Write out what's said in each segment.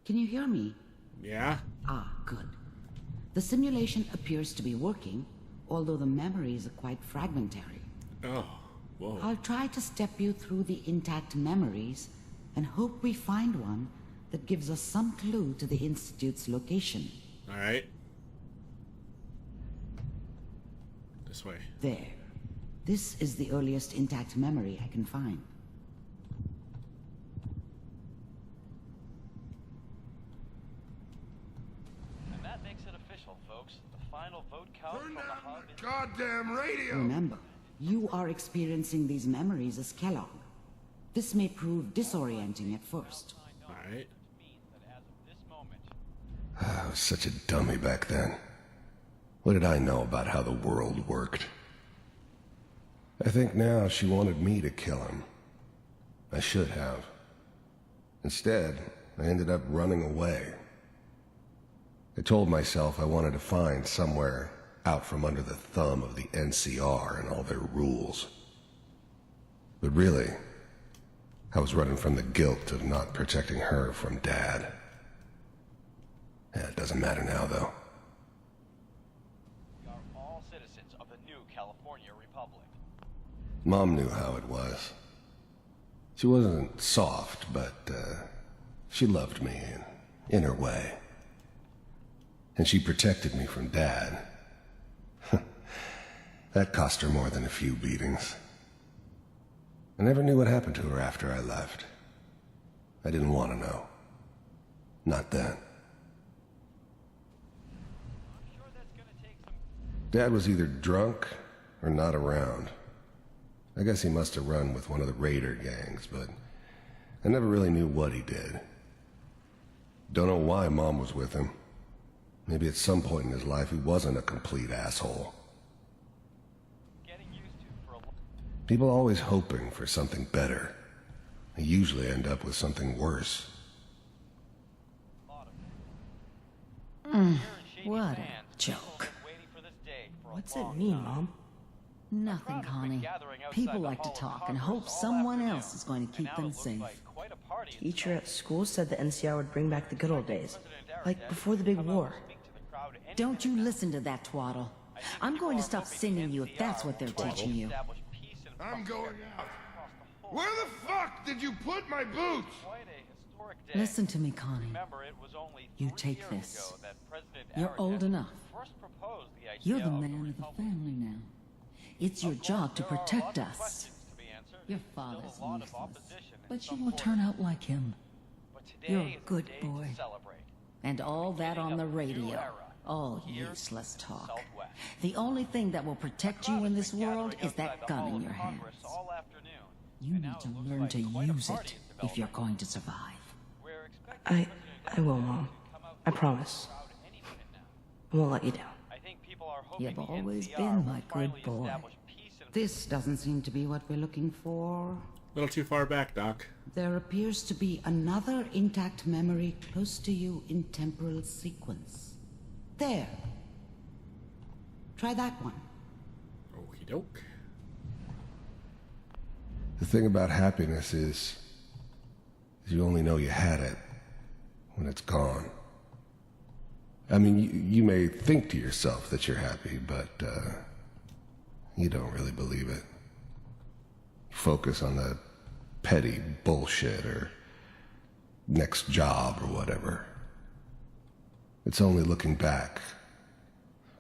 Can you hear me? Yeah? Ah, good. The simulation appears to be working, although the memories are quite fragmentary. Oh, whoa. I'll try to step you through the intact memories and hope we find one that gives us some clue to the Institute's location. Alright. This way. There. This is the earliest intact memory I can find. And that makes it official, folks. The final vote count Turn from the down hub the goddamn radio! Remember, you are experiencing these memories as Kellogg. This may prove disorienting at first. Alright. I was such a dummy back then. What did I know about how the world worked? I think now she wanted me to kill him. I should have. Instead, I ended up running away. I told myself I wanted to find somewhere out from under the thumb of the NCR and all their rules. But really, I was running from the guilt of not protecting her from Dad. Yeah, it doesn't matter now, though. We are all citizens of the new California Republic. Mom knew how it was. She wasn't soft, but she loved me in her way. And she protected me from Dad. That cost her more than a few beatings. I never knew what happened to her after I left. I didn't want to know. Not then. Dad was either drunk or not around. I guess he must have run with one of the raider gangs, but I never really knew what he did. Don't know why Mom was with him. Maybe at some point in his life he wasn't a complete asshole. People always hoping for something better. They usually end up with something worse. What a joke. What's it mean, Mom? Nothing, Connie. People like to talk and hope someone else is going to keep them safe. Teacher at school said the NCR would bring back the good old days, like before the big war. Don't you listen to that twaddle. I'm going to stop singing you if that's what they're teaching you. I'm going out. Where the fuck did you put my boots? Listen to me, Connie. You take this. You're old enough. You're the man of the family now. It's your job to protect us. Your father's useless, but you will turn out like him. You're a good boy. And all that on the radio. All useless talk. The only thing that will protect you in this world is that gun in your hands. You need to learn to use it if you're going to survive. I will, Mom. I promise. I won't let you down. You've always been my good boy. This doesn't seem to be what we're looking for. A little too far back, Doc. There appears to be another intact memory close to you in temporal sequence. There. Try that one. Okie doke. The thing about happiness is you only know you had it when it's gone. I mean, you may think to yourself that you're happy, but you don't really believe it. Focus on the petty bullshit or next job or whatever. It's only looking back,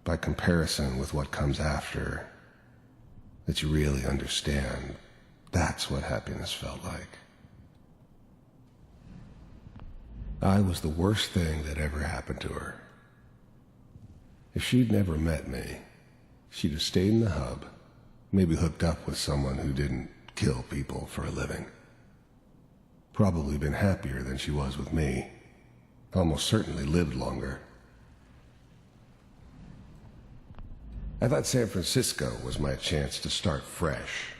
by comparison with what comes after, that you really understand that's what happiness felt like. I was the worst thing that ever happened to her. If she'd never met me, she'd have stayed in the hub, maybe hooked up with someone who didn't kill people for a living. Probably been happier than she was with me. Almost certainly lived longer. I thought San Francisco was my chance to start fresh.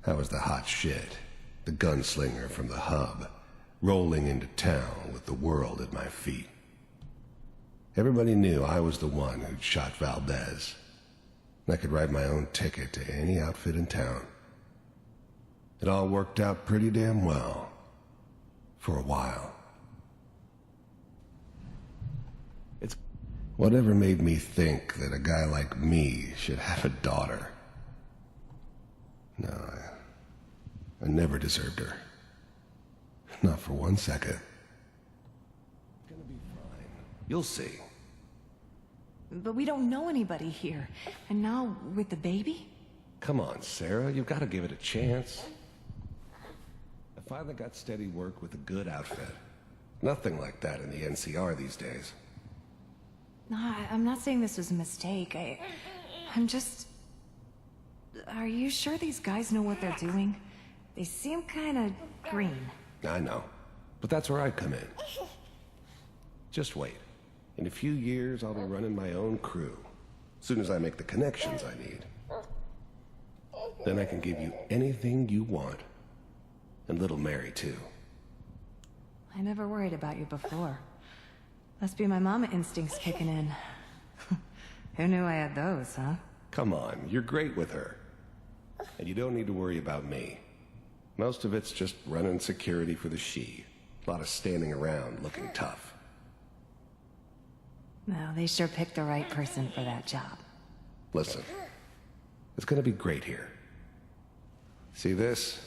I was the hot shit, the gunslinger from the hub, rolling into town with the world at my feet. Everybody knew I was the one who'd shot Valdez. I could write my own ticket to any outfit in town. It all worked out pretty damn well. For a while. Whatever made me think that a guy like me should have a daughter? No, I never deserved her. Not for 1 second. It's gonna be fine. You'll see. But we don't know anybody here. And now, with the baby? Come on, Sarah, you've got to give it a chance. I finally got steady work with a good outfit. Nothing like that in the NCR these days. No, I'm not saying this was a mistake. I'm just... Are you sure these guys know what they're doing? They seem kind of green. I know, but that's where I come in. Just wait. In a few years, I'll be running my own crew. As soon as I make the connections I need. Then I can give you anything you want. And little Mary, too. I never worried about you before. Must be my mama instincts kicking in. Who knew I had those, huh? Come on, you're great with her. And you don't need to worry about me. Most of it's just running security for the she. A lot of standing around looking tough. No, they sure picked the right person for that job. Listen, it's gonna be great here. See this?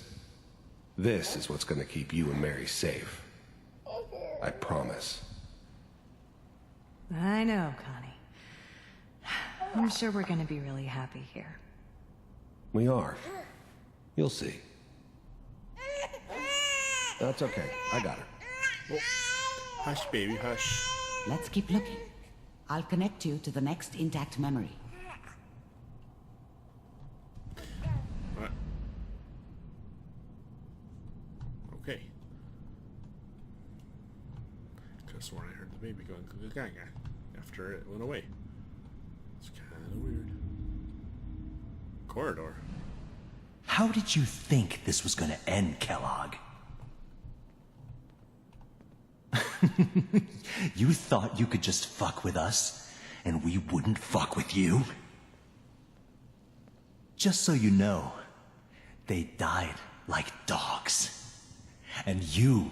This is what's gonna keep you and Mary safe. I promise. I know, Connie. I'm sure we're gonna be really happy here. We are. You'll see. That's okay. I got it. Oh. Hush, baby, hush. Let's keep looking. I'll connect you to the next intact memory. What? Okay. Could have sworn I heard the baby going gaga after it went away. It's kind of weird. Corridor. How did you think this was gonna end, Kellogg? You thought you could just fuck with us, and we wouldn't fuck with you? Just so you know, they died like dogs. And you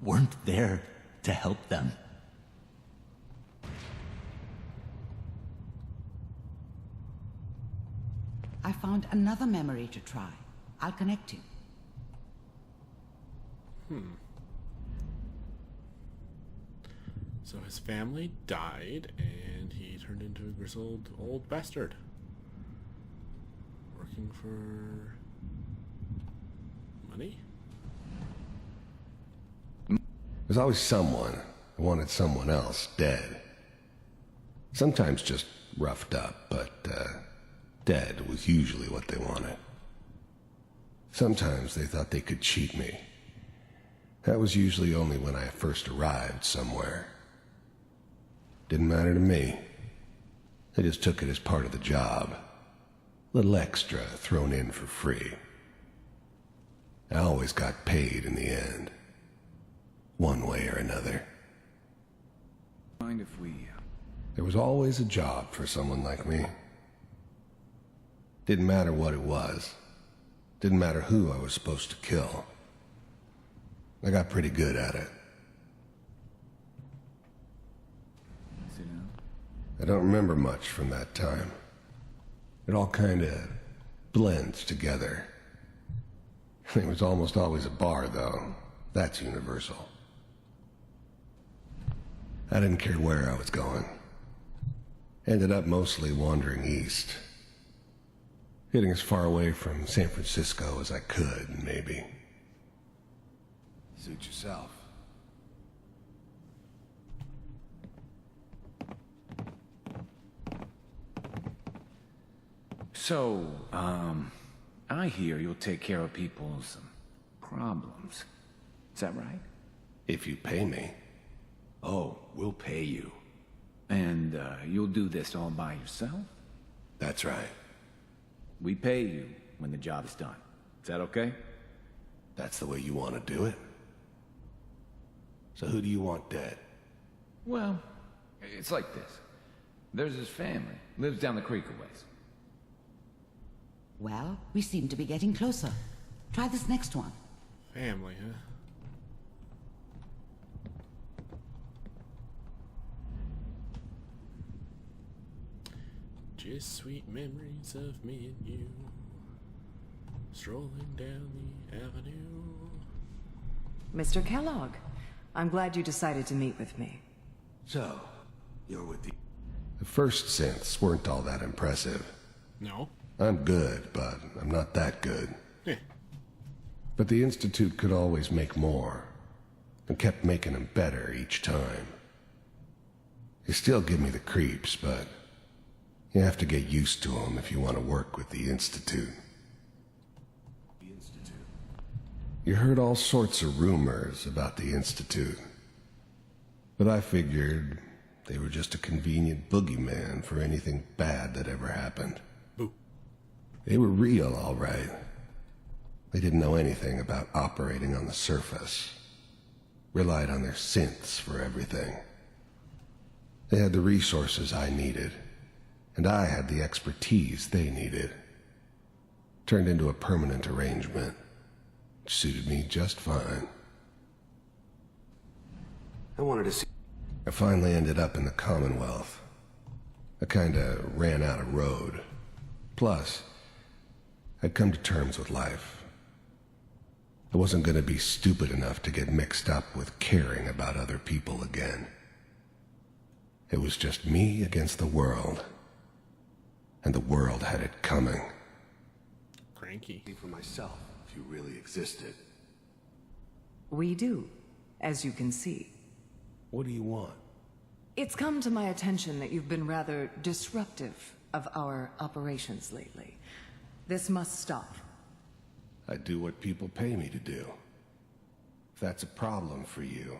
weren't there to help them. I found another memory to try. I'll connect you. So his family died, and he turned into a grizzled old bastard. Working for... money? There's always someone who wanted someone else dead. Sometimes just roughed up, but, dead was usually what they wanted. Sometimes they thought they could cheat me. That was usually only when I first arrived somewhere. Didn't matter to me. They just took it as part of the job. Little extra thrown in for free. I always got paid in the end. One way or another. Mind if we... There was always a job for someone like me. Didn't matter what it was. Didn't matter who I was supposed to kill. I got pretty good at it. Sit down. I don't remember much from that time. It all kind of blends together. There was almost always a bar, though. That's universal. I didn't care where I was going. Ended up mostly wandering east. Getting as far away from San Francisco as I could, maybe. Suit yourself. So, I hear you'll take care of people's problems. Is that right? If you pay me. Oh, we'll pay you. And, you'll do this all by yourself? That's right. We pay you when the job is done. Is that okay? That's the way you want to do it? So who do you want dead? Well, it's like this. There's his family. Lives down the creek a ways. Well, we seem to be getting closer. Try this next one. Family, huh? Just sweet memories of me and you, strolling down the avenue. Mr. Kellogg, I'm glad you decided to meet with me. So, you're with the first synths weren't all that impressive. No? I'm good, but I'm not that good. Eh. But the Institute could always make more, and kept making them better each time. They still give me the creeps, but you have to get used to them if you want to work with the Institute. You heard all sorts of rumors about the Institute, but I figured they were just a convenient boogeyman for anything bad that ever happened. Boo. They were real, all right. They didn't know anything about operating on the surface. Relied on their synths for everything. They had the resources I needed, and I had the expertise they needed. Turned into a permanent arrangement. Suited me just fine. I wanted to see... I finally ended up in the Commonwealth. I kinda ran out of road. Plus, I'd come to terms with life. I wasn't gonna be stupid enough to get mixed up with caring about other people again. It was just me against the world. And the world had it coming. Cranky. for myself if you really existed. We do, as you can see. What do you want? It's come to my attention that you've been rather disruptive of our operations lately. This must stop. I do what people pay me to do. If that's a problem for you,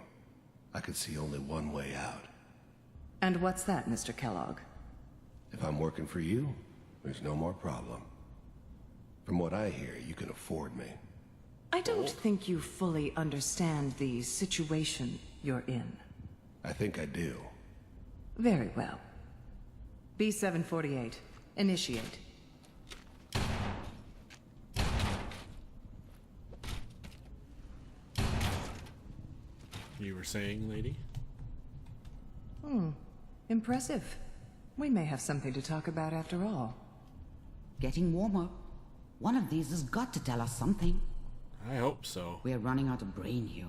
I could see only one way out. And what's that, Mr. Kellogg? If I'm working for you, there's no more problem. From what I hear, you can afford me. I don't think you fully understand the situation you're in. I think I do. Very well. B-748, initiate. You were saying, lady? Impressive. We may have something to talk about after all. Getting warmer. One of these has got to tell us something. I hope so. We're running out of brain here.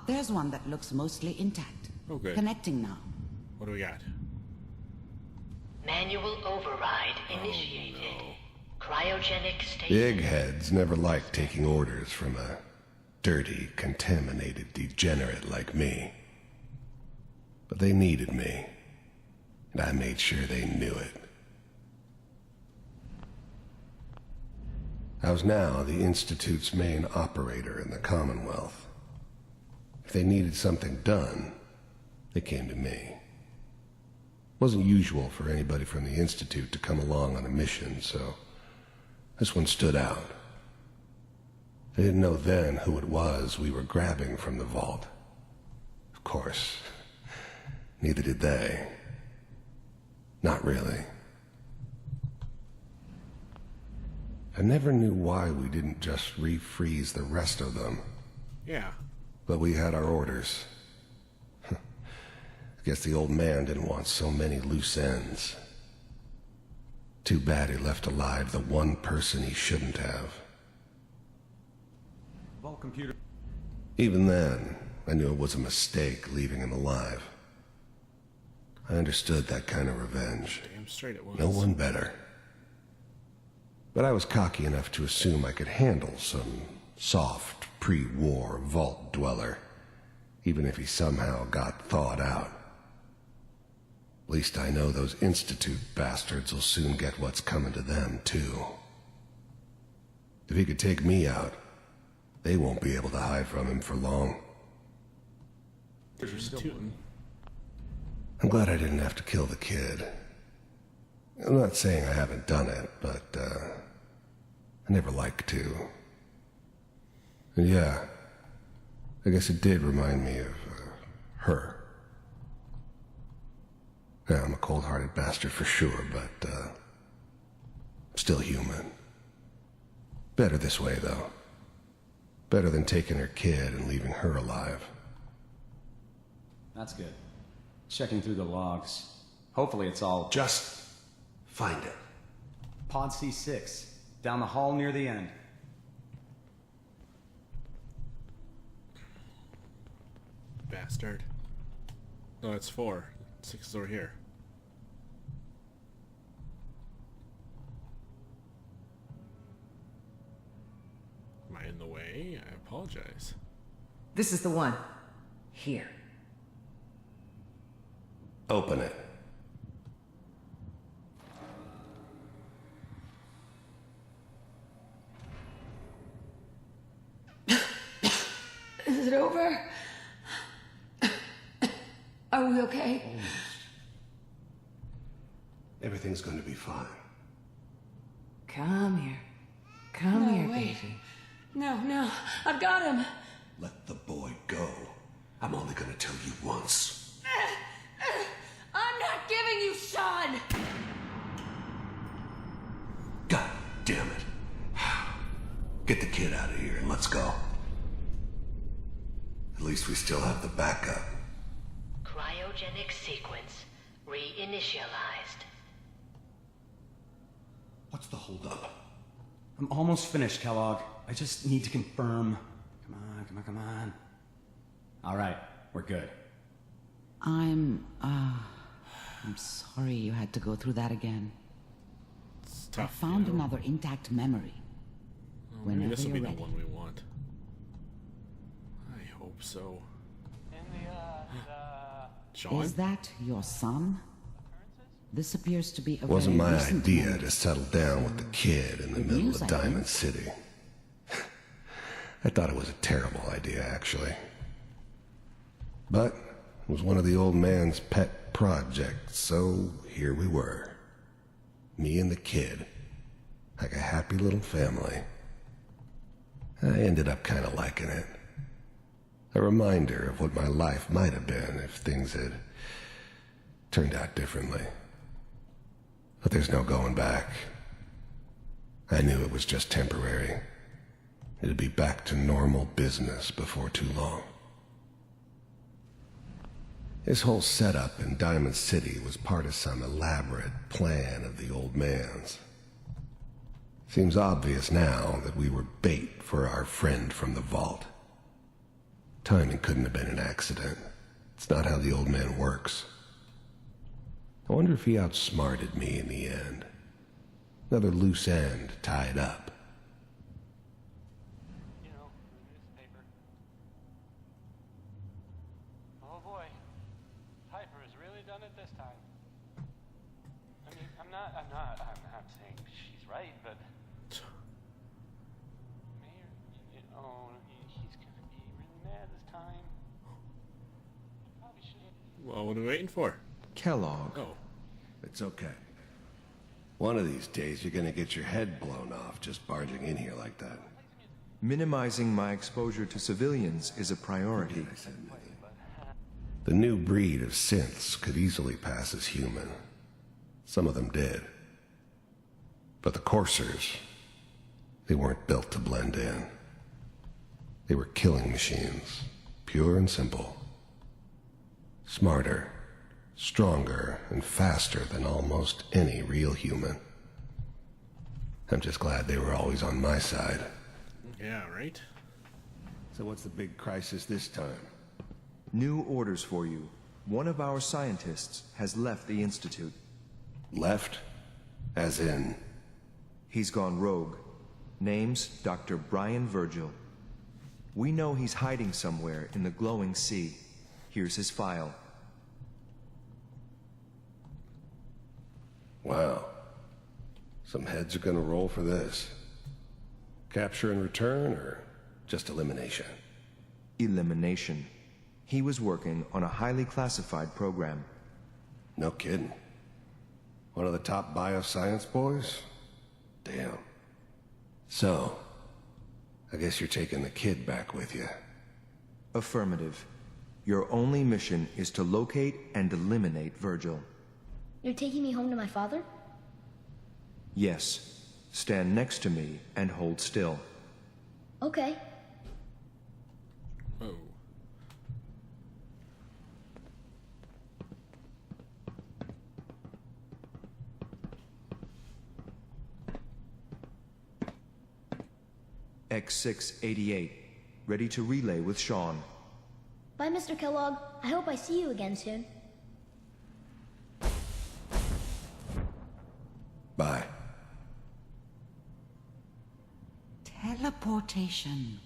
There's one that looks mostly intact. Oh, good. Connecting now. What do we got? Manual override initiated. Cryogenic state. The eggheads never liked taking orders from a dirty, contaminated degenerate like me. But they needed me, and I made sure they knew it. I was now the Institute's main operator in the Commonwealth. If they needed something done, they came to me. It wasn't usual for anybody from the Institute to come along on a mission, so this one stood out. I didn't know then who it was we were grabbing from the vault. Of course, neither did they. Not really. I never knew why we didn't just refreeze the rest of them. Yeah. But we had our orders. I guess the old man didn't want so many loose ends. Too bad he left alive the one person he shouldn't have. Vault computer. Even then, I knew it was a mistake leaving him alive. I understood that kind of revenge. Damn straight it was. No one better. But I was cocky enough to assume I could handle some soft, pre-war vault dweller, even if he somehow got thawed out. At least I know those Institute bastards will soon get what's coming to them, too. If he could take me out, they won't be able to hide from him for long. Just tooting. I'm glad I didn't have to kill the kid. I'm not saying I haven't done it, but, I never like to. And yeah, I guess it did remind me of, her. Yeah, I'm a cold-hearted bastard for sure, but, still human. Better this way, though. Better than taking her kid and leaving her alive. That's good. Checking through the logs. Hopefully it's all... Just find it. Pod C6, down the hall near the end. Bastard. No, it's 4. 6 is over here. Am I in the way? I apologize. This is the one. Here. Open it. Is it over? Are we okay? Everything's going to be fine. Come here. Come here, wait. baby. No, I've got him. Let the boy go. I'm only going to tell you once. I'm not giving you Sean. God damn it. Get the kid out of here and let's go. At least we still have the backup. Cryogenic sequence reinitialized. What's the holdup? I'm almost finished, Kellogg. I just need to confirm. Come on. All right, we're good. I'm sorry you had to go through that again. It's tough. I found another intact memory. Maybe Whenever this will be you're the ready. one we want. I hope so. Sean? Is that your son? This appears to be a Wasn't very my recent idea memory. to settle down with the kid in the Good middle news, of I Diamond think. City. I thought it was a terrible idea, actually. But it was one of the old man's pet projects, so here we were. Me and the kid. Like a happy little family. I ended up kind of liking it. A reminder of what my life might have been if things had turned out differently. But there's no going back. I knew it was just temporary. It'd be back to normal business before too long. This whole setup in Diamond City was part of some elaborate plan of the old man's. Seems obvious now that we were bait for our friend from the vault. Timing couldn't have been an accident. It's not how the old man works. I wonder if he outsmarted me in the end. Another loose end tied up. You know, the newspaper. Oh boy, Piper has really done it this time. I mean, I'm not saying she's right, but Mayor, you know, he's gonna be really mad this time. Probably shouldn't. Well, what are we waiting for? Kellogg. Oh. It's okay. One of these days you're gonna get your head blown off just barging in here like that. Minimizing my exposure to civilians is a priority. The new breed of synths could easily pass as human. Some of them did. But the coursers, they weren't built to blend in. They were killing machines, pure and simple. Smarter, stronger, and faster than almost any real human. I'm just glad they were always on my side. Yeah, right? So what's the big crisis this time? New orders for you. One of our scientists has left the Institute. Left? As in? He's gone rogue. Name's Dr. Brian Virgil. We know he's hiding somewhere in the glowing sea. Here's his file. Wow. Some heads are gonna roll for this. Capture and return, or just elimination? Elimination. He was working on a highly classified program. No kidding. One of the top bioscience boys? Damn. So, I guess you're taking the kid back with you. Affirmative. Your only mission is to locate and eliminate Virgil. You're taking me home to my father? Yes. Stand next to me and hold still. Okay. Oh. X688, ready to relay with Sean. Bye, Mr. Kellogg. I hope I see you again soon. Bye. Teleportation.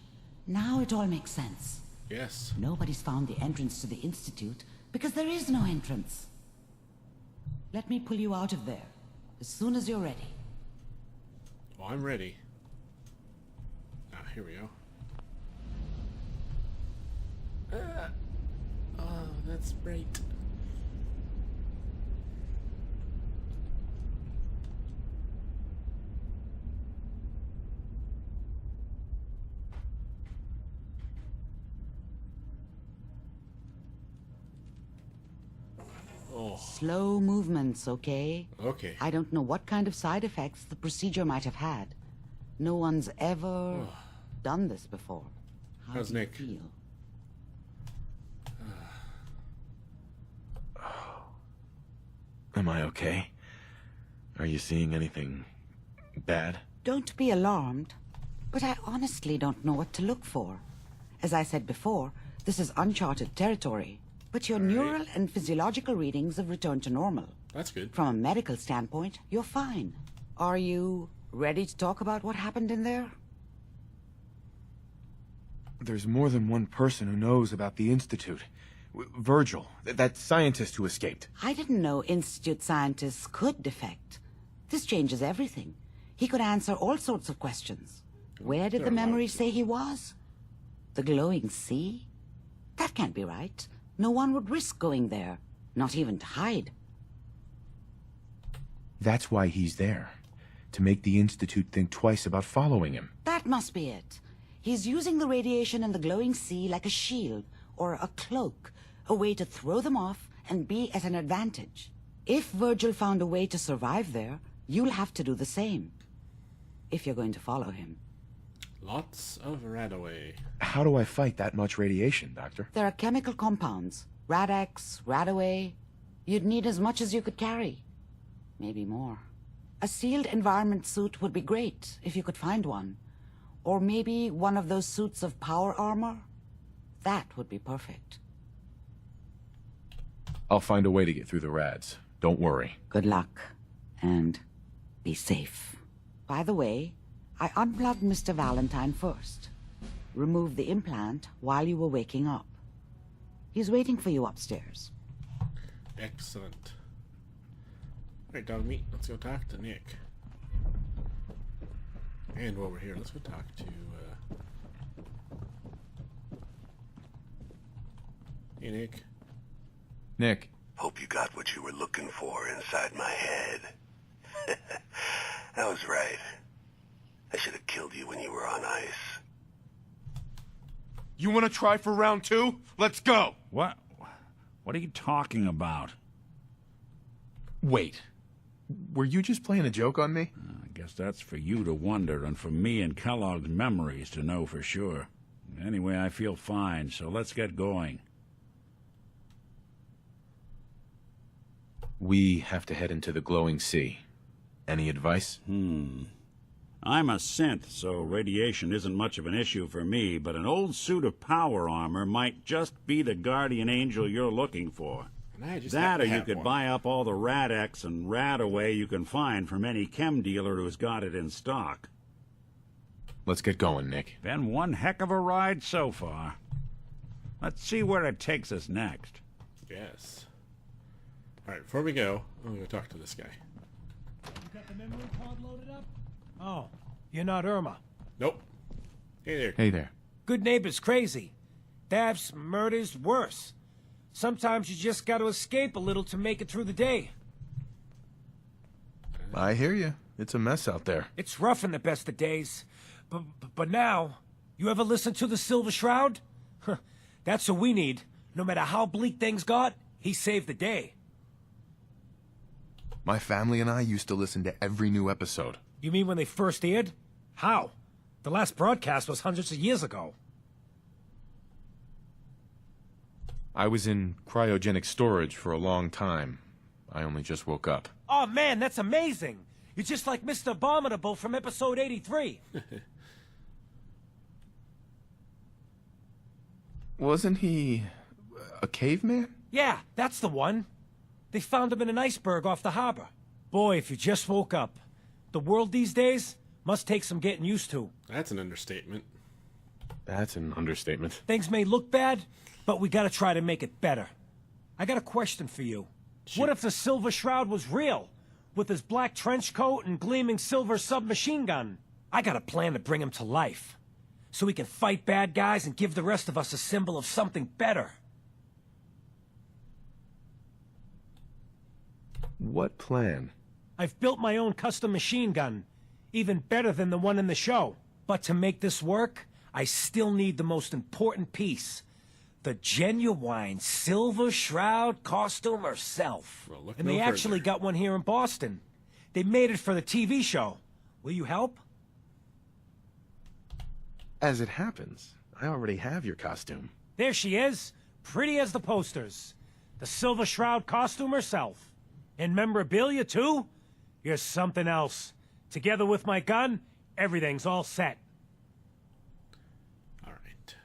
Now it all makes sense. Yes. Nobody's found the entrance to the Institute because there is no entrance. Let me pull you out of there as soon as you're ready. Well, I'm ready. Ah, here we go. Oh, that's bright. Oh. Slow movements, okay? Okay. I don't know what kind of side effects the procedure might have had. No one's ever done this before. How's do you Nick? feel? Am I okay? Are you seeing anything bad? Don't be alarmed, but I honestly don't know what to look for. As I said before, this is uncharted territory, but your neural and physiological readings have returned to normal. That's good. From a medical standpoint, you're fine. Are you ready to talk about what happened in there? There's more than one person who knows about the Institute. Virgil, that scientist who escaped. I didn't know Institute scientists could defect. This changes everything. He could answer all sorts of questions. Where did the memories say he was? The glowing sea? That can't be right. No one would risk going there, not even to hide. That's why he's there. To make the Institute think twice about following him. That must be it. He's using the radiation in the glowing sea like a shield or a cloak, a way to throw them off and be at an advantage. If Virgil found a way to survive there, you'll have to do the same. If you're going to follow him. Lots of radaway. How do I fight that much radiation, Doctor? There are chemical compounds. Rad-X, Radaway. You'd need as much as you could carry. Maybe more. A sealed environment suit would be great if you could find one. Or maybe one of those suits of power armor. That would be perfect. I'll find a way to get through the rads. Don't worry. Good luck. And be safe. By the way, I unplugged Mr. Valentine first. Removed the implant while you were waking up. He's waiting for you upstairs. Excellent. Alright, dog meat, let's go talk to Nick. And while we're here, let's go talk to, Hey, Nick. Nick. Hope you got what you were looking for inside my head. I was right. I should have killed you when you were on ice. You want to try for round 2? Let's go! What are you talking about? Wait. Were you just playing a joke on me? I guess that's for you to wonder, and for me and Kellogg's memories to know for sure. Anyway, I feel fine, so let's get going. We have to head into the glowing sea. Any advice? I'm a synth, so radiation isn't much of an issue for me, but an old suit of power armor might just be the guardian angel you're looking for. That, or you could buy up all the Rad-X and Radaway you can find from any chem dealer who's got it in stock. Let's get going, Nick. Been one heck of a ride so far. Let's see where it takes us next. Yes. Alright, before we go, I'm gonna go talk to this guy. You got the memory card loaded up? Oh, you're not Irma. Nope. Hey there. Hey there. Good neighbors crazy. Thefts, murders, worse. Sometimes you just gotta escape a little to make it through the day. I hear you. It's a mess out there. It's rough in the best of days. But now, you ever listen to the Silver Shroud? That's what we need. No matter how bleak things got, he saved the day. My family and I used to listen to every new episode. You mean when they first aired? How? The last broadcast was hundreds of years ago. I was in cryogenic storage for a long time. I only just woke up. Oh man, that's amazing! You're just like Mr. Abominable from episode 83. Wasn't he a caveman? Yeah, that's the one. They found him in an iceberg off the harbor. Boy, if you just woke up. The world these days must take some getting used to. That's an understatement. That's an understatement. Things may look bad, but we gotta try to make it better. I got a question for you. Shoot. What if the Silver Shroud was real? With his black trench coat and gleaming silver submachine gun? I got a plan to bring him to life. So we can fight bad guys and give the rest of us a symbol of something better. What plan? I've built my own custom machine gun. Even better than the one in the show. But to make this work, I still need the most important piece. The genuine Silver Shroud costume herself. Well, look and no they further. actually got one here in Boston. They made it for the TV show. Will you help? As it happens, I already have your costume. There she is, pretty as the posters. The Silver Shroud costume herself. And memorabilia, too? You're something else. Together with my gun, everything's all set. All right.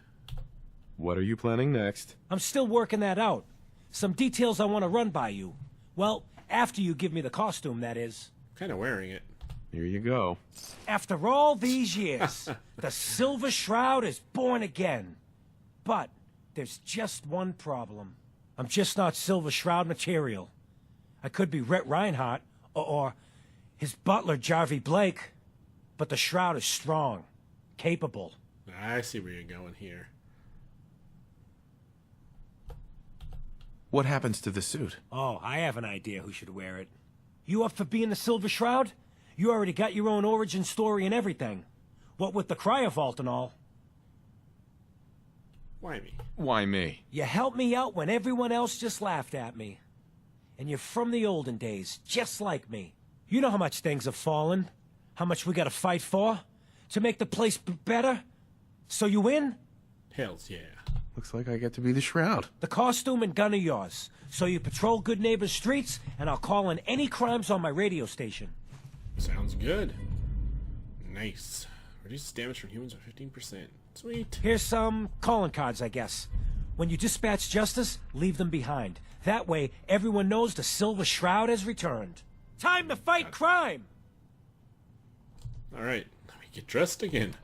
What are you planning next? I'm still working that out. Some details I want to run by you. Well, after you give me the costume, that is. Kind of wearing it. Here you go. After all these years, the Silver Shroud is born again. But there's just one problem. I'm just not Silver Shroud material. I could be Rhett Reinhardt or his butler, Jarvie Blake. But the Shroud is strong, capable. I see where you're going here. What happens to the suit? Oh, I have an idea who should wear it. You up for being the Silver Shroud? You already got your own origin story and everything. What with the cryo vault and all. Why me? Why me? You helped me out when everyone else just laughed at me. And you're from the olden days, just like me. You know how much things have fallen, how much we gotta fight for, to make the place better. So you win? Hells yeah. Looks like I get to be the Shroud. The costume and gun are yours. So you patrol Good Neighbor's streets, and I'll call in any crimes on my radio station. Sounds good. Nice. Reduces damage from humans by 15%. Sweet. Here's some calling cards, I guess. When you dispatch justice, leave them behind. That way, everyone knows the Silver Shroud has returned. Time to fight crime! All right. Let me get dressed again.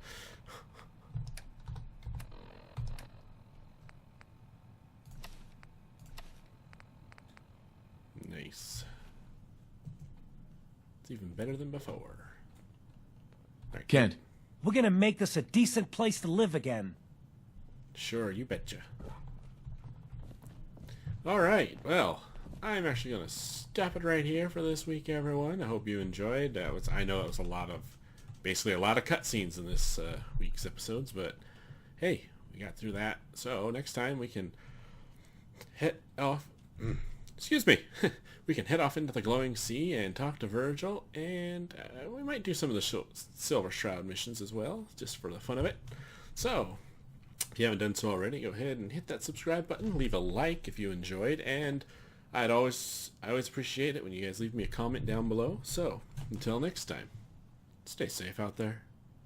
Nice. It's even better than before. Right, Kent. We're gonna make this a decent place to live again. Sure, you betcha. Alright, well, I'm actually going to stop it right here for this week, everyone. I hope you enjoyed. I know it was basically a lot of cutscenes in this week's episodes, but hey, we got through that. So next time we can head off... excuse me. We can head off into the glowing sea and talk to Virgil, and we might do some of the Silver Shroud missions as well, just for the fun of it. So, if you haven't done so already, go ahead and hit that subscribe button, leave a like if you enjoyed, and I always appreciate it when you guys leave me a comment down below. So, until next time, stay safe out there.